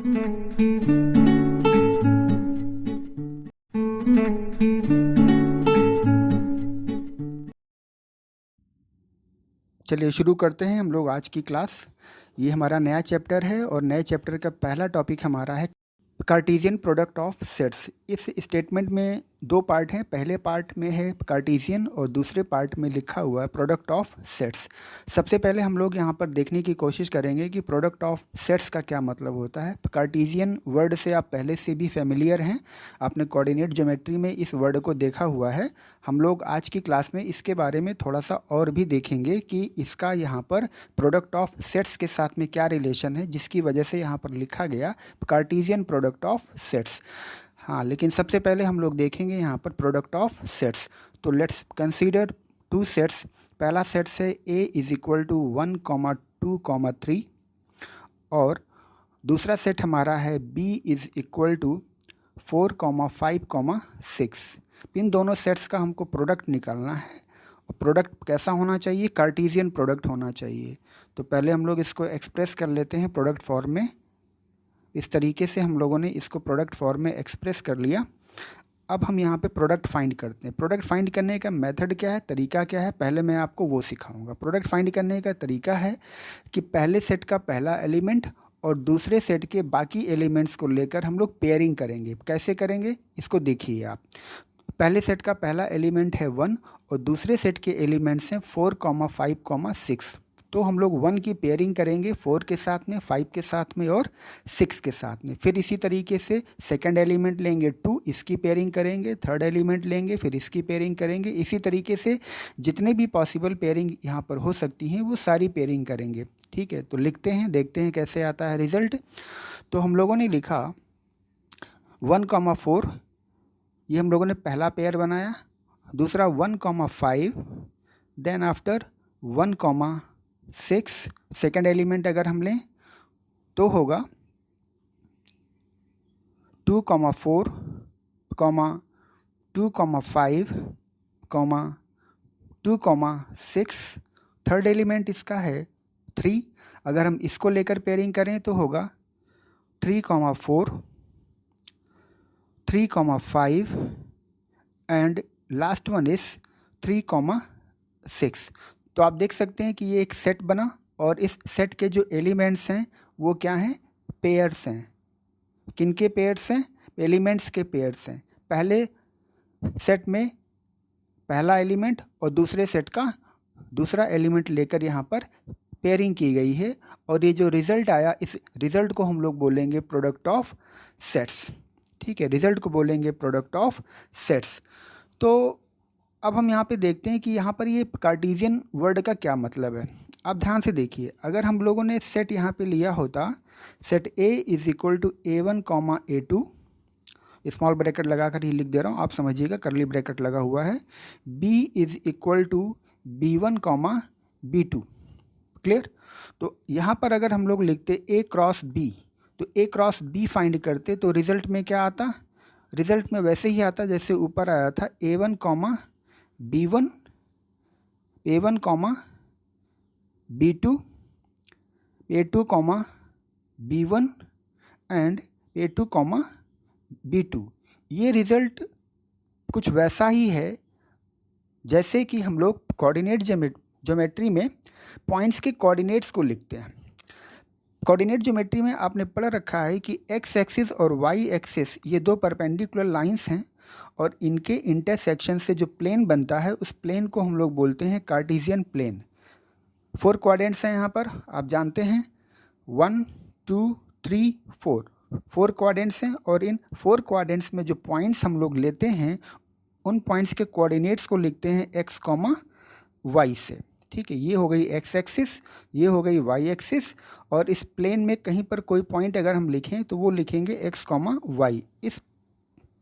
चलिए शुरू करते हैं हम लोग आज की क्लास। ये हमारा नया चैप्टर है और नए चैप्टर का पहला टॉपिक हमारा है कार्टेशियन प्रोडक्ट ऑफ सेट्स। इस स्टेटमेंट में दो पार्ट हैं। पहले पार्ट में है कार्टेशियन और दूसरे पार्ट में लिखा हुआ है प्रोडक्ट ऑफ सेट्स। सबसे पहले हम लोग यहाँ पर देखने की कोशिश करेंगे कि प्रोडक्ट ऑफ सेट्स का क्या मतलब होता है। कार्टेशियन वर्ड से आप पहले से भी फेमिलियर हैं, आपने कोऑर्डिनेट ज्योमेट्री में इस वर्ड को देखा हुआ है। हम लोग आज की क्लास में इसके बारे में थोड़ा सा और भी देखेंगे कि इसका यहाँ पर प्रोडक्ट ऑफ सेट्स के साथ में क्या रिलेशन है, जिसकी वजह से यहाँ पर लिखा गया कार्टेशियन प्रोडक्ट ऑफ सेट्स। हाँ, लेकिन सबसे पहले हम लोग देखेंगे यहाँ पर प्रोडक्ट ऑफ सेट्स। तो लेट्स कंसीडर टू सेट्स। पहला सेट है a इज इक्वल टू 1,2,3 और दूसरा सेट हमारा है b इज इक्वल टू 4,5,6। इन दोनों सेट्स का हमको प्रोडक्ट निकालना है। और प्रोडक्ट कैसा होना चाहिए? कार्टेशियन प्रोडक्ट होना चाहिए। तो पहले हम लोग इसको एक्सप्रेस कर लेते हैं प्रोडक्ट फॉर्म में। इस तरीके से हम लोगों ने इसको प्रोडक्ट फॉर्म में एक्सप्रेस कर लिया। अब हम यहाँ पे प्रोडक्ट फाइंड करते हैं। प्रोडक्ट फाइंड करने का मेथड क्या है, तरीका क्या है, पहले मैं आपको वो सिखाऊंगा। प्रोडक्ट फाइंड करने का तरीका है कि पहले सेट का पहला एलिमेंट और दूसरे सेट के बाकी एलिमेंट्स को लेकर हम लोग पेयरिंग करेंगे। कैसे करेंगे इसको देखिए आप। पहले सेट का पहला एलिमेंट है 1 और दूसरे सेट के एलिमेंट्स हैं 4,5,6। तो हम लोग 1 की पेयरिंग करेंगे 4 के साथ में, 5 के साथ में और 6 के साथ में। फिर इसी तरीके से सेकंड एलिमेंट लेंगे 2, इसकी पेयरिंग करेंगे। थर्ड एलिमेंट लेंगे, फिर इसकी पेयरिंग करेंगे। इसी तरीके से जितने भी पॉसिबल पेयरिंग यहाँ पर हो सकती हैं वो सारी पेयरिंग करेंगे। ठीक है, तो लिखते हैं, देखते हैं कैसे आता है रिजल्ट। तो हम लोगों ने लिखा 1,4, ये हम लोगों ने पहला पेयर बनाया। दूसरा 1,5, देन आफ्टर 1,6 सेकेंड एलिमेंट अगर हम लें तो होगा 2,4, 2,5, 2,6। थर्ड एलिमेंट इसका है 3। अगर हम इसको लेकर पेयरिंग करें तो होगा 3,4, 3,5 एंड लास्ट वन इज 3,6। तो आप देख सकते हैं कि ये एक सेट बना और इस सेट के जो एलिमेंट्स हैं वो क्या हैं? पेयर्स हैं। किनके पेयर्स हैं? एलिमेंट्स के पेयर्स हैं। पहले सेट में पहला एलिमेंट और दूसरे सेट का दूसरा एलिमेंट लेकर यहाँ पर पेयरिंग की गई है और ये जो रिज़ल्ट आया, इस रिज़ल्ट को हम लोग बोलेंगे प्रोडक्ट ऑफ सेट्स। ठीक है, रिज़ल्ट को बोलेंगे प्रोडक्ट ऑफ सेट्स। तो अब हम यहाँ पे देखते हैं कि यहाँ पर ये कार्टेशियन वर्ड का क्या मतलब है। आप ध्यान से देखिए, अगर हम लोगों ने सेट यहाँ पे लिया होता, set A is equal to A1, A2, small bracket लगा कर ही लिख दे रहा हूँ, आप समझिएगा, करली ब्रैकेट लगा हुआ है। B is equal to B1, B2, clear. तो यहाँ पर अगर हम लोग लिखते A क्रॉस B, तो A क्रॉस B फाइंड करते तो रिज़ल्ट में क्या आता? रिज़ल्ट में वैसे ही आता जैसे ऊपर आया था, A1, B1, A1, B2, A2, B1 and A2, B2। ये रिज़ल्ट कुछ वैसा ही है जैसे कि हम लोग कोऑर्डिनेट ज्योमेट्री में पॉइंट्स के कोऑर्डिनेट्स को लिखते हैं। कोऑर्डिनेट ज्योमेट्री में आपने पढ़ रखा है कि एक्स एक्सिस और वाई एक्सिस ये दो परपेंडिकुलर लाइंस हैं और इनके इंटरसेक्शन से जो प्लेन बनता है उस प्लेन को हम लोग बोलते हैं कार्टेशियन प्लेन। 4 क्वाड्रेंट्स हैं यहाँ पर, आप जानते हैं 1, 2, 3, 4 क्वाड्रेंट्स हैं और इन 4 क्वाड्रेंट्स में जो पॉइंट्स हम लोग लेते हैं उन पॉइंट्स के कोऑर्डिनेट्स को लिखते हैं एक्स, वाई से। ठीक है, ये हो गई एक्स एक्सिस, ये हो गई वाई एक्सिस और इस प्लेन में कहीं पर कोई पॉइंट अगर हम लिखें तो वो लिखेंगे एक्स, वाई। इस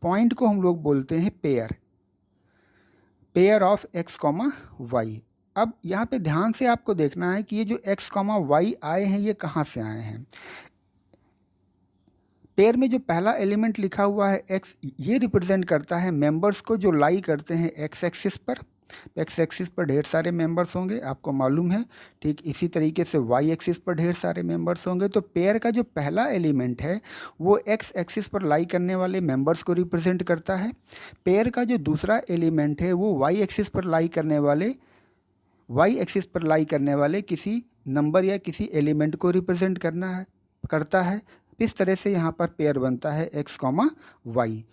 पॉइंट को हम लोग बोलते हैं पेयर ऑफ एक्स, वाई। अब यहाँ पे ध्यान से आपको देखना है कि ये जो एक्स, वाई आए हैं ये कहाँ से आए हैं। पेयर में जो पहला एलिमेंट लिखा हुआ है एक्स, ये रिप्रेजेंट करता है मेंबर्स को जो लाई करते हैं एक्स एक्सिस पर। एक्स एक्सिस पर ढेर सारे मेंबर्स होंगे, आपको मालूम है। ठीक इसी तरीके से वाई एक्सिस पर ढेर सारे मेंबर्स होंगे। तो पेयर का जो पहला एलिमेंट है वो एक्स एक्सिस पर लाई करने वाले मेंबर्स को रिप्रेजेंट करता है। पेयर का जो दूसरा एलिमेंट है वो वाई एक्सिस पर लाई करने वाले किसी नंबर या किसी एलिमेंट को रिप्रेजेंट करता है। इस तरह से यहाँ पर पेयर बनता है एक्स कॉमा वाई।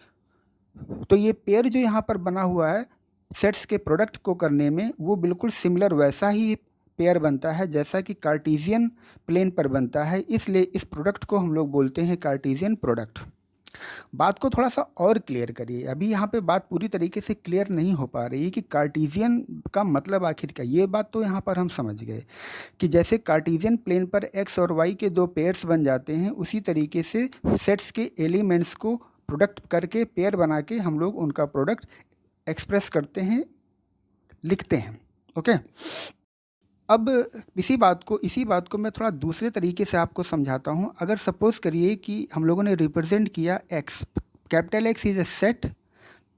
तो ये पेयर जो यहाँ पर बना हुआ है सेट्स के प्रोडक्ट को करने में, वो बिल्कुल सिमिलर वैसा ही पेयर बनता है जैसा कि कार्टेशियन प्लेन पर बनता है। इसलिए इस प्रोडक्ट को हम लोग बोलते हैं कार्टेशियन प्रोडक्ट। बात को थोड़ा सा और क्लियर करिए, अभी यहाँ पे बात पूरी तरीके से क्लियर नहीं हो पा रही है कि कार्टेशियन का मतलब आखिर क्या। ये बात तो यहाँ पर हम समझ गए कि जैसे कार्टेशियन प्लेन पर एक्स और वाई के दो पेयर्स बन जाते हैं, उसी तरीके से सेट्स के एलिमेंट्स को प्रोडक्ट करके पेयर बना के हम लोग उनका प्रोडक्ट एक्सप्रेस करते हैं, लिखते हैं। ओके, अब इसी बात को मैं थोड़ा दूसरे तरीके से आपको समझाता हूँ। अगर सपोज करिए कि हम लोगों ने रिप्रेजेंट किया x, capital x is a set.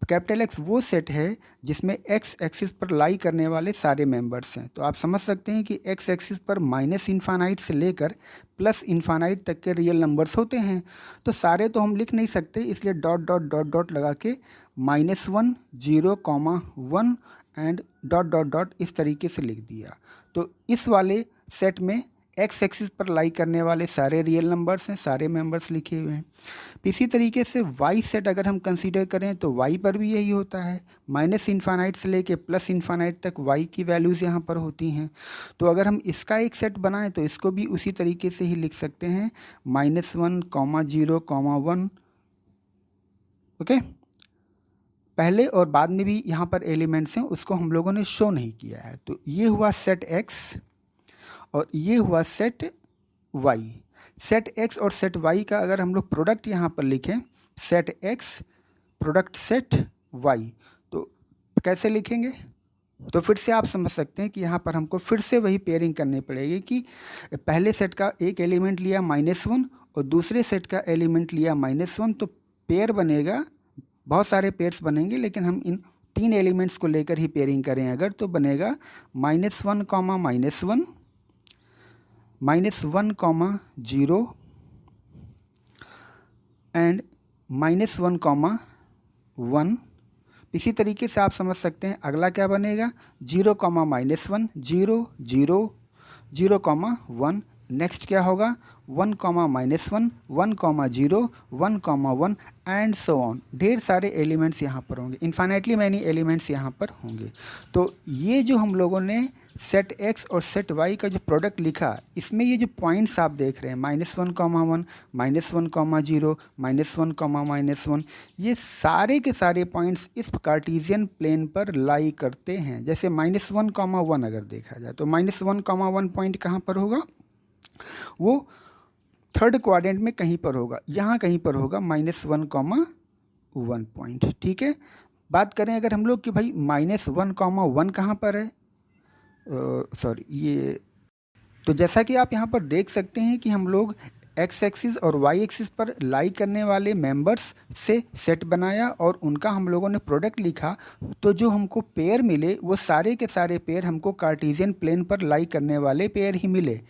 Capital x वो सेट है जिसमें एक्स एक्सिस पर लाई करने वाले सारे मेंबर्स हैं। तो आप समझ सकते हैं कि एक्स एक्सिस पर माइनस इन्फानाइट से लेकर प्लस इन्फानाइट तक के रियल नंबर्स होते हैं। तो सारे तो हम लिख नहीं सकते, इसलिए डॉट डॉट डॉट डॉट लगा के -1 0,1 एंड डॉट डॉट डॉट इस तरीके से लिख दिया। तो इस वाले सेट में एक्स एक्सिस पर लाई करने वाले सारे रियल नंबर्स हैं, सारे मेंबर्स लिखे हुए हैं। इसी तरीके से वाई सेट अगर हम कंसीडर करें तो वाई पर भी यही होता है, माइनस इन्फानाइट से लेके प्लस इन्फानाइट तक वाई की वैल्यूज़ यहाँ पर होती हैं। तो अगर हम इसका एक सेट बनाएं तो इसको भी उसी तरीके से ही लिख सकते हैं, -1, 0,1। ओके, पहले और बाद में भी यहाँ पर एलिमेंट्स हैं, उसको हम लोगों ने शो नहीं किया है। तो ये हुआ सेट एक्स और ये हुआ सेट वाई। सेट एक्स और सेट वाई का अगर हम लोग प्रोडक्ट यहाँ पर लिखें, set X product set Y, तो कैसे लिखेंगे? तो फिर से आप समझ सकते हैं कि यहाँ पर हमको फिर से वही पेयरिंग करनी पड़ेगी कि पहले सेट का एक एलिमेंट लिया -1 और दूसरे सेट का एलिमेंट लिया -1, तो पेयर बनेगा, बहुत सारे पेयर्स बनेंगे, लेकिन हम इन 3 एलिमेंट्स को लेकर ही पेयरिंग करें अगर, तो बनेगा -1, -1, -1, 0 एंड -1, 1। इसी तरीके से आप समझ सकते हैं अगला क्या बनेगा, 0, -1, 0, 0, 0, 1। नेक्स्ट क्या होगा, 1, -1, 1, 0, 1, 1 एंड सो ऑन। ढेर सारे एलिमेंट्स यहाँ पर होंगे, इन्फाइनाइटली मैनी एलिमेंट्स यहाँ पर होंगे। तो ये जो हम लोगों ने सेट एक्स और सेट वाई का जो प्रोडक्ट लिखा, इसमें ये जो पॉइंट्स आप देख रहे हैं, -1, -1, -1, 0, -1, -1, ये सारे के सारे पॉइंट्स इस कार्टेशियन प्लेन पर लाई करते हैं। जैसे -1, 1 अगर देखा जाए तो -1, 1 पॉइंट कहाँ पर होगा, वो थर्ड क्वाड्रेंट में कहीं पर होगा, यहाँ कहीं पर होगा -1, 1 पॉइंट। ठीक है, बात करें अगर हम लोग कि भाई -1, 1 कहाँ पर है, सॉरी ये, तो जैसा कि आप यहाँ पर देख सकते हैं कि हम लोग एक्स एक्सिस और वाई एक्सिस पर लाई करने वाले मेंबर्स से सेट बनाया और उनका हम लोगों ने प्रोडक्ट लिखा। तो जो हमको पेयर मिले वो सारे के सारे पेयर हमको कार्टेशियन प्लेन पर लाई करने वाले पेयर ही मिले,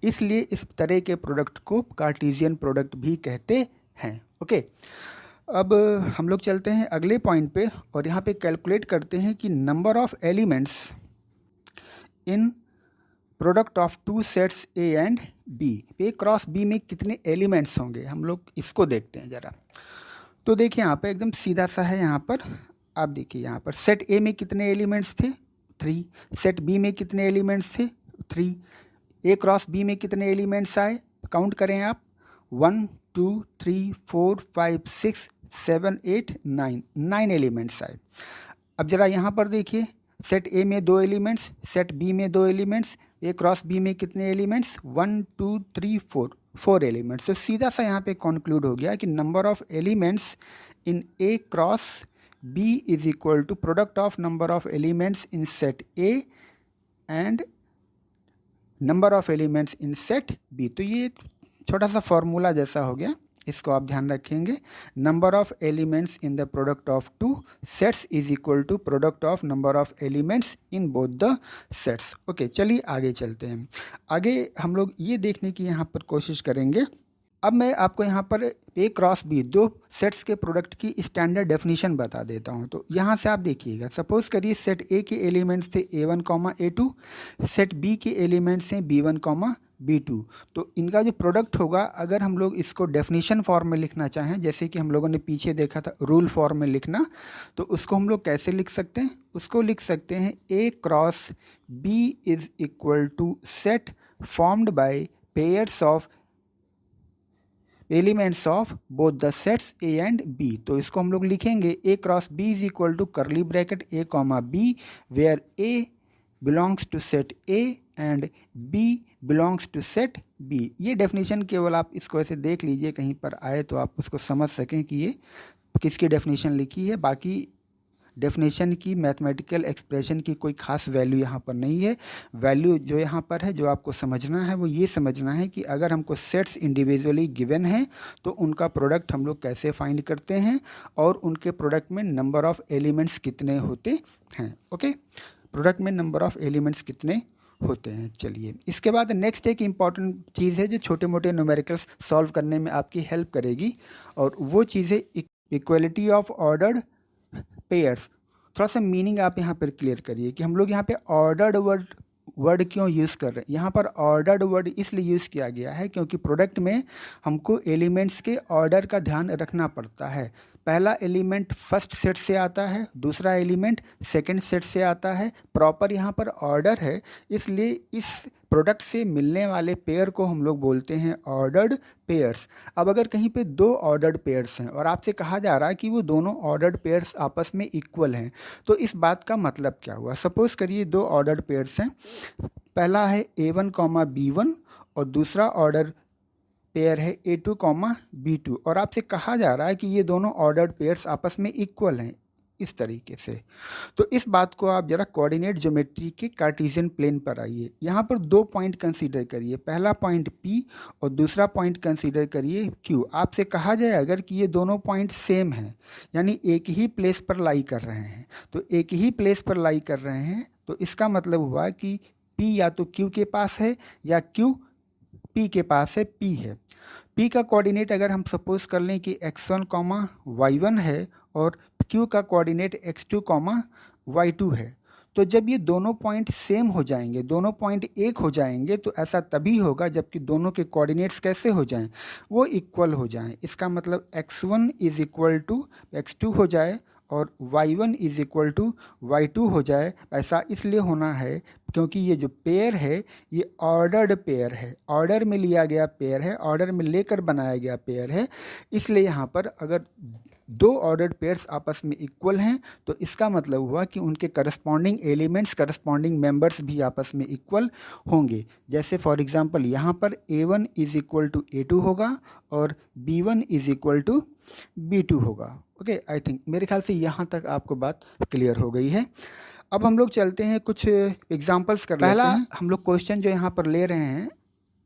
इसलिए इस तरह के प्रोडक्ट को कार्टेशियन प्रोडक्ट भी कहते हैं। ओके, अब हम लोग चलते हैं अगले पॉइंट पे और यहाँ पे कैलकुलेट करते हैं कि number of elements in product of 2 sets A and B, A cross B में कितने एलिमेंट्स होंगे, हम लोग इसको देखते हैं ज़रा। तो देखिए यहाँ पे एकदम सीधा सा है, यहाँ पर आप देखिए, यहाँ पर सेट ए में कितने एलिमेंट्स थे, 3। सेट बी में कितने एलिमेंट्स थे, 3। ए क्रॉस बी में कितने एलिमेंट्स आए, काउंट करें आप, 1, 2, 3, 4, 5, 6, 7, 8, 9 एलिमेंट्स आए। अब ज़रा यहाँ पर देखिए, सेट ए में 2 एलिमेंट्स, सेट बी में 2 एलिमेंट्स, ए क्रॉस बी में कितने एलिमेंट्स, 1, 2, 3, 4 एलिमेंट्स। तो सीधा सा यहाँ पे कंक्लूड हो गया कि number of elements in A cross B is equal to product of number of elements in set A and number of elements in set B. तो ये एक छोटा सा फॉर्मूला जैसा हो गया, इसको आप ध्यान रखेंगे। Number of elements in the product of two sets is equal to product of number of elements in both the sets. Okay, चलिए आगे चलते हैं। आगे हम लोग ये देखने की यहाँ पर कोशिश करेंगे। अब मैं आपको यहाँ पर ए क्रॉस बी, दो सेट्स के प्रोडक्ट की स्टैंडर्ड डेफिनेशन बता देता हूँ। तो यहाँ से आप देखिएगा, सपोज करिए सेट ए के एलिमेंट्स थे A1 comma A2, set B के एलिमेंट्स हैं B1 कॉमा B2। तो इनका जो प्रोडक्ट होगा, अगर हम लोग इसको डेफिनेशन फॉर्म में लिखना चाहें, जैसे कि हम लोगों ने पीछे देखा था रूल फॉर्म में लिखना, तो उसको हम लोग कैसे लिख सकते हैं? उसको लिख सकते हैं A cross B is equal to set formed by pairs of elements of both the sets A and B। तो इसको हम लोग लिखेंगे A cross B is equal to curly bracket A comma B, where A belongs to set A and B belongs to set B। ये definition केवल आप इसको ऐसे देख लीजिए, कहीं पर आए तो आप उसको समझ सकें कि ये किसकी डेफिनेशन लिखी है। बाकी डेफिनेशन की, मैथमेटिकल एक्सप्रेशन की कोई खास वैल्यू यहाँ पर नहीं है। वैल्यू जो यहाँ पर है, जो आपको समझना है, वो ये समझना है कि अगर हमको सेट्स इंडिविजुअली गिवन है तो उनका प्रोडक्ट हम लोग कैसे फाइंड करते हैं और उनके प्रोडक्ट में नंबर ऑफ एलिमेंट्स कितने होते हैं। ओके, प्रोडक्ट में नंबर ऑफ एलिमेंट्स कितने होते हैं। चलिए, इसके बाद नेक्स्ट एक इम्पॉर्टेंट चीज़ है जो छोटे मोटे न्यूमेरिकल्स सॉल्व करने में आपकी हेल्प करेगी, और वो चीज़ है इक्वलिटी ऑफ ऑर्डर्ड पेयर्स। थोड़ा सा मीनिंग आप यहाँ पर क्लियर करिए कि हम लोग यहाँ पे ऑर्डर्ड वर्ड क्यों यूज़ कर रहे हैं। यहाँ पर ऑर्डर्ड वर्ड इसलिए यूज़ किया गया है क्योंकि प्रोडक्ट में हमको एलिमेंट्स के ऑर्डर का ध्यान रखना पड़ता है। पहला एलिमेंट फर्स्ट सेट से आता है, दूसरा एलिमेंट सेकंड सेट से आता है। प्रॉपर यहाँ पर ऑर्डर है, इसलिए इस प्रोडक्ट से मिलने वाले पेयर को हम लोग बोलते हैं ऑर्डर्ड पेयर्स। अब अगर कहीं पे दो ऑर्डर्ड पेयर्स हैं और आपसे कहा जा रहा है कि वो दोनों ऑर्डर्ड पेयर्स आपस में इक्वल हैं, तो इस बात का मतलब क्या हुआ? सपोज़ करिए दो ऑर्डर्ड पेयर्स हैं, पहला है A1 कॉमा B1 और दूसरा ऑर्डर पेयर है A2 कॉमा B2, और आपसे कहा जा रहा है कि ये दोनों ऑर्डर्ड पेयर्स आपस में इक्वल हैं इस तरीके से। तो इस बात को आप जरा कोऑर्डिनेट ज्योमेट्री के कार्टेशियन प्लेन पर आइए। यहाँ पर दो पॉइंट कंसीडर करिए, पहला पॉइंट P और दूसरा पॉइंट कंसीडर करिए Q। आपसे कहा जाए अगर कि ये दोनों पॉइंट सेम हैं, यानी एक ही प्लेस पर लाई कर रहे हैं, तो एक ही प्लेस पर लाई कर रहे हैं, तो इसका मतलब हुआ कि P या तो Q के पास है या Q P के पास है, P है। P का कोऑर्डिनेट अगर हम सपोज कर लें कि x1 कॉमा y1 है और Q का कोऑर्डिनेट x2 कॉमा y2 है, तो जब ये दोनों पॉइंट सेम हो जाएंगे, दोनों पॉइंट एक हो जाएंगे, तो ऐसा तभी होगा जबकि दोनों के कोऑर्डिनेट्स कैसे हो जाएं? वो इक्वल हो जाएं। इसका मतलब x1 is equal to x2 हो जाए और y1 is equal to y2 हो जाए। ऐसा इसलिए होना है क्योंकि ये जो पेयर है ये ऑर्डर्ड पेयर है, ऑर्डर में लिया गया पेयर है, ऑर्डर में लेकर बनाया गया पेयर है। इसलिए यहाँ पर अगर दो ऑर्डर्ड पेयर्स आपस में इक्वल हैं तो इसका मतलब हुआ कि उनके करस्पॉन्डिंग एलिमेंट्स, करस्पॉन्डिंग मेंबर्स भी आपस में इक्वल होंगे। जैसे फॉर एग्जांपल यहाँ पर A1 is equal to A2 होगा और B1 is equal to B2 होगा। ओके, आई थिंक मेरे ख्याल से यहाँ तक आपको बात क्लियर हो गई है। अब हम लोग चलते हैं, कुछ एग्जांपल्स कर लेते हैं। पहला हम लोग क्वेश्चन जो यहाँ पर ले रहे हैं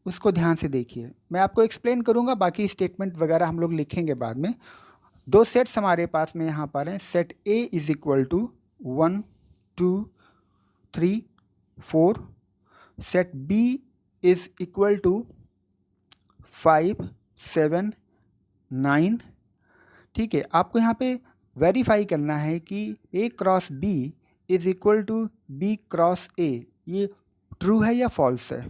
उसको ध्यान से देखिए, मैं आपको एक्सप्लेन करूँगा, बाकी स्टेटमेंट वगैरह हम लोग लिखेंगे बाद में। दो सेट्स हमारे पास में यहाँ पर हैं। Set A is equal to 1 2 3 4, set B is equal to 5 7 9। ठीक है, आपको यहाँ पे वेरीफाई करना है कि A cross B is equal to B cross A, ये ट्रू है या फॉल्स है।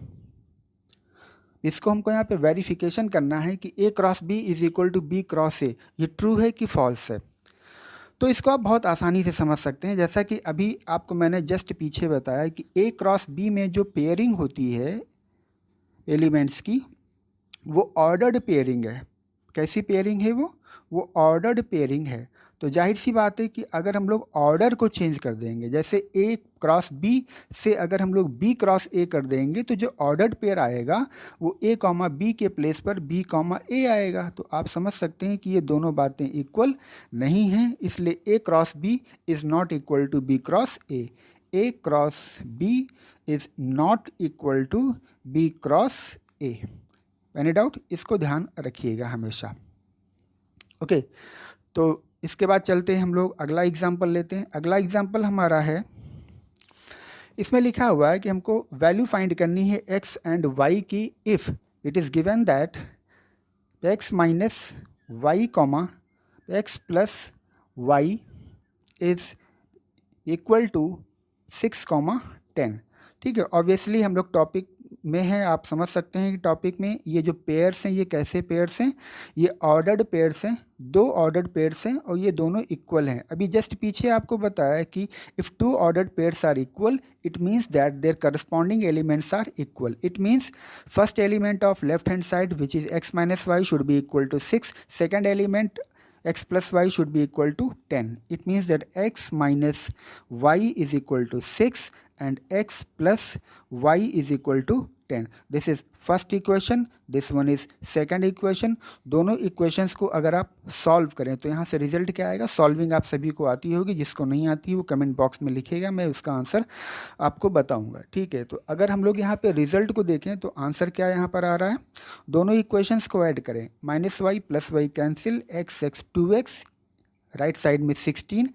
इसको हमको यहाँ पे वेरिफिकेशन करना है कि A cross B is equal to B cross A, ये ट्रू है कि फॉल्स है। तो इसको आप बहुत आसानी से समझ सकते हैं, जैसा कि अभी आपको मैंने जस्ट पीछे बताया कि A क्रॉस B में जो पेयरिंग होती है एलिमेंट्स की, वो ऑर्डर्ड पेयरिंग है। कैसी पेयरिंग है वो ऑर्डर्ड पेयरिंग है। तो जाहिर सी बात है कि अगर हम लोग ऑर्डर को चेंज कर देंगे, जैसे A क्रॉस B से अगर हम लोग B क्रॉस A कर देंगे, तो जो ऑर्डर्ड पेयर आएगा वो A कॉमा B के प्लेस पर B कॉमा A आएगा। तो आप समझ सकते हैं कि ये दोनों बातें इक्वल नहीं हैं, इसलिए A cross B is not equal to B cross A। A cross B is not equal to B cross A। Any doubt? इसको ध्यान रखिएगा हमेशा। ओके, तो इसके बाद चलते हैं हम लोग अगला एग्जाम्पल लेते हैं। अगला एग्जाम्पल हमारा है, इसमें लिखा हुआ है कि हमको वैल्यू फाइंड करनी है x एंड y की if it is given that x minus Y comma X plus Y is equal to 6,10। ठीक है, ऑब्वियसली हम लोग टॉपिक में हैं, आप समझ सकते हैं कि टॉपिक में ये जो पेयर्स हैं ये कैसे पेयर्स हैं, ये ऑर्डर्ड पेयर्स हैं, दो ऑर्डर्ड पेयर्स हैं और ये दोनों इक्वल हैं। अभी जस्ट पीछे आपको बताया कि if two ordered pairs are equal it means that their corresponding elements are equal. It means first element of left hand side which is x minus Y should be equal to 6, second element x plus y should be equal to 10. It means that x minus y is equal to 6 and x plus y is equal to 10. This is first equation, this one is second equation. दोनों equations को अगर आप solve करें तो यहाँ से result क्या आएगा। सॉल्विंग आप सभी को आती होगी, जिसको नहीं आती वो कमेंट बॉक्स में लिखेगा, मैं उसका आंसर आपको बताऊंगा। ठीक है, तो अगर हम लोग यहाँ पे रिजल्ट को देखें तो आंसर क्या यहाँ पर आ रहा है, दोनों इक्वेशंस को ऐड करें, minus Y plus Y cancel, X X 2x, right side में 16,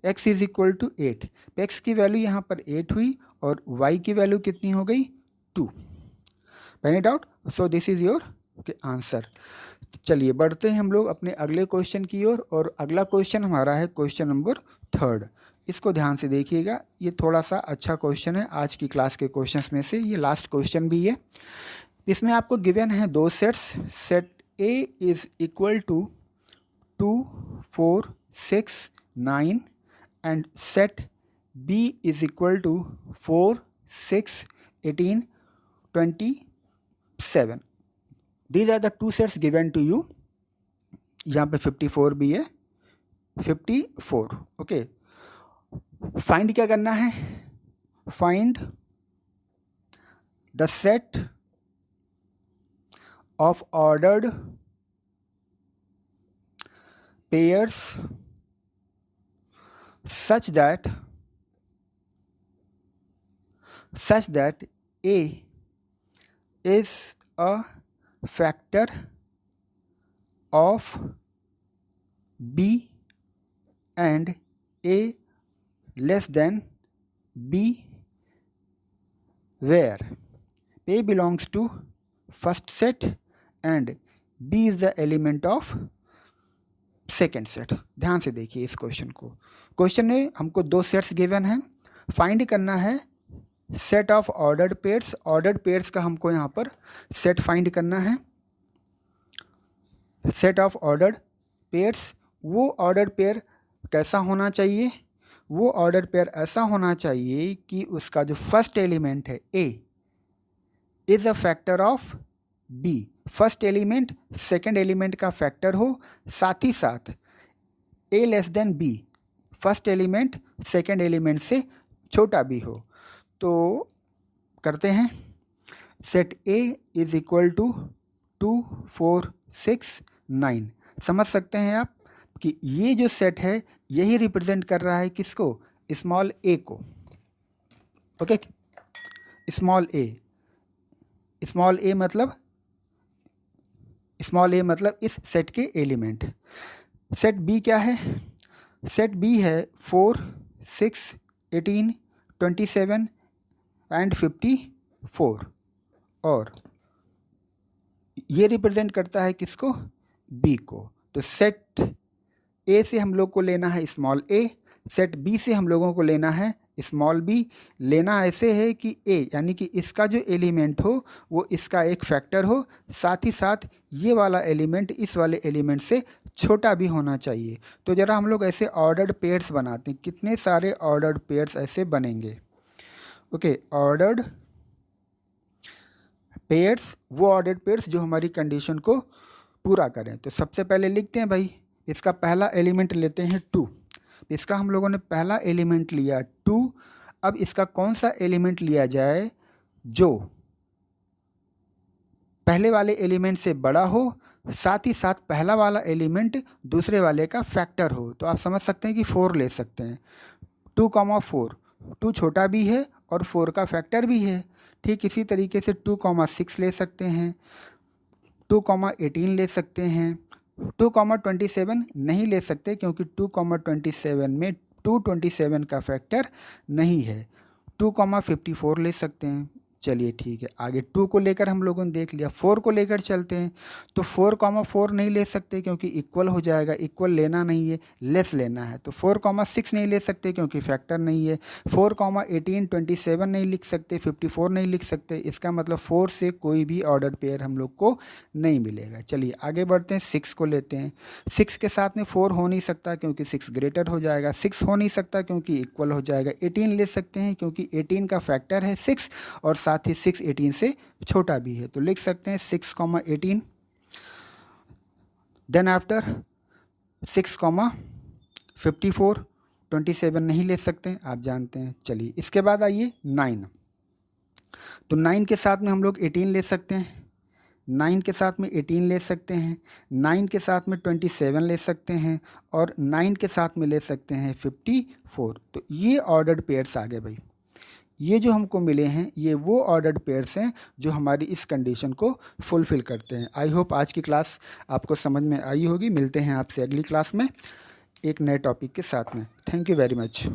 x is equal to 8। x की वैल्यू यहाँ पर 8 हुई और y की वैल्यू कितनी हो गई 2। Any doubt? So this is your answer. चलिए बढ़ते हैं हम लोग अपने अगले क्वेश्चन की ओर और अगला क्वेश्चन हमारा है क्वेश्चन नंबर 3। इसको ध्यान से देखिएगा, ये थोड़ा सा अच्छा क्वेश्चन है आज की क्लास के क्वेश्चंस में से, ये लास्ट क्वेश्चन भी है। इसमें आपको गिवन है दो sets, set A is equal to 2, 4, 6, 9 and set B is equal to 4, 6, 18, 27. These are the two sets given to you. यहाँ पे 54 भी है, 54। ओके, फाइंड क्या करना है, find the set of ordered pairs such that A is a factor of B and A less than B where A belongs to first set and B is the element of second set. ध्यान से देखिए इस question को। Question में हमको दो sets given हैं, find करना है set of ordered pairs. Ordered pairs का हमको यहाँ पर सेट फाइंड करना है। सेट ऑफ ऑर्डर्ड पेयर्स, वो ऑर्डर्ड पेयर कैसा होना चाहिए, वो ऑर्डर्ड पेयर ऐसा होना चाहिए कि उसका जो फर्स्ट एलिमेंट है A is a factor of B, first element second element का फैक्टर हो, साथ ही साथ A less than B, first element second element से छोटा भी हो। तो करते हैं, set A is equal to 2, 4, 6, 9। समझ सकते हैं आप कि ये जो सेट है यही रिप्रेजेंट कर रहा है किसको, स्मॉल a को। ओके, स्मॉल a मतलब इस सेट के एलिमेंट। सेट B क्या है, सेट B है 4, 6, 18, 27 एंड 54 और ये रिप्रेजेंट करता है किसको, B को। तो सेट A से हम लोग को लेना है स्मॉल a, सेट B से हम लोगों को लेना है स्मॉल b। लेना ऐसे है कि A यानी कि इसका जो एलिमेंट हो वो इसका एक फैक्टर हो, साथ ही साथ ये वाला एलिमेंट इस वाले एलिमेंट से छोटा भी होना चाहिए। तो ज़रा हम लोग ऐसे ऑर्डर्ड पेयर्स बनाते हैं, कितने सारे ऑर्डर्ड पेयर्स ऐसे बनेंगे। ओके, ऑर्डर्ड पेयर्स, वो ऑर्डर्ड पेयर्स जो हमारी कंडीशन को पूरा करें। तो सबसे पहले लिखते हैं भाई, इसका पहला एलिमेंट लेते हैं 2। इसका हम लोगों ने पहला एलिमेंट लिया 2। अब इसका कौन सा एलिमेंट लिया जाए जो पहले वाले एलिमेंट से बड़ा हो, साथ ही साथ पहला वाला एलिमेंट दूसरे वाले का फैक्टर हो। तो आप समझ सकते हैं कि 4 ले सकते हैं, 2,4। 2 छोटा भी है और 4 का फैक्टर भी है। ठीक इसी तरीके से 2,6 ले सकते हैं, 2,18 ले सकते हैं, 2,27 नहीं ले सकते क्योंकि 2,27 में 227 का फैक्टर नहीं है। 2,54 ले सकते हैं। चलिए ठीक है, आगे 2 को लेकर हम लोगों ने देख लिया। 4 को लेकर चलते हैं तो 4,4 नहीं ले सकते क्योंकि इक्वल हो जाएगा, इक्वल लेना नहीं है, लेस लेना है। तो 4,6 नहीं ले सकते क्योंकि फैक्टर नहीं है। 4,18 27 नहीं लिख सकते, 54 नहीं लिख सकते। इसका मतलब 4 से कोई भी ऑर्डर पेयर हम लोग को नहीं मिलेगा। चलिए आगे बढ़ते हैं, 6 को लेते हैं। 6 के साथ में 4 हो नहीं सकता क्योंकि 6 ग्रेटर हो जाएगा। 6 हो नहीं सकता क्योंकि इक्वल हो जाएगा। 18 ले सकते हैं क्योंकि 18 का फैक्टर है 6 और साथ ही 6 18 से छोटा भी है, तो लिख सकते हैं 6,18। देन आफ्टर 6,54 27 नहीं ले सकते, आप जानते हैं। चलिए इसके बाद आइए 9। तो 9 के साथ में हम लोग 18 ले सकते हैं, 9 के साथ में 18 ले सकते हैं, 9 के साथ में 27 ले सकते हैं और 9 के साथ में ले सकते हैं 54। तो ये ऑर्डर्ड पेयर्स आ गए भाई। ये जो हमको मिले हैं ये वो ऑर्डर्ड पेयर्स हैं जो हमारी इस कंडीशन को फुलफ़िल करते हैं। आई होप आज की क्लास आपको समझ में आई होगी। मिलते हैं आपसे अगली क्लास में एक नए टॉपिक के साथ में। Thank you very much.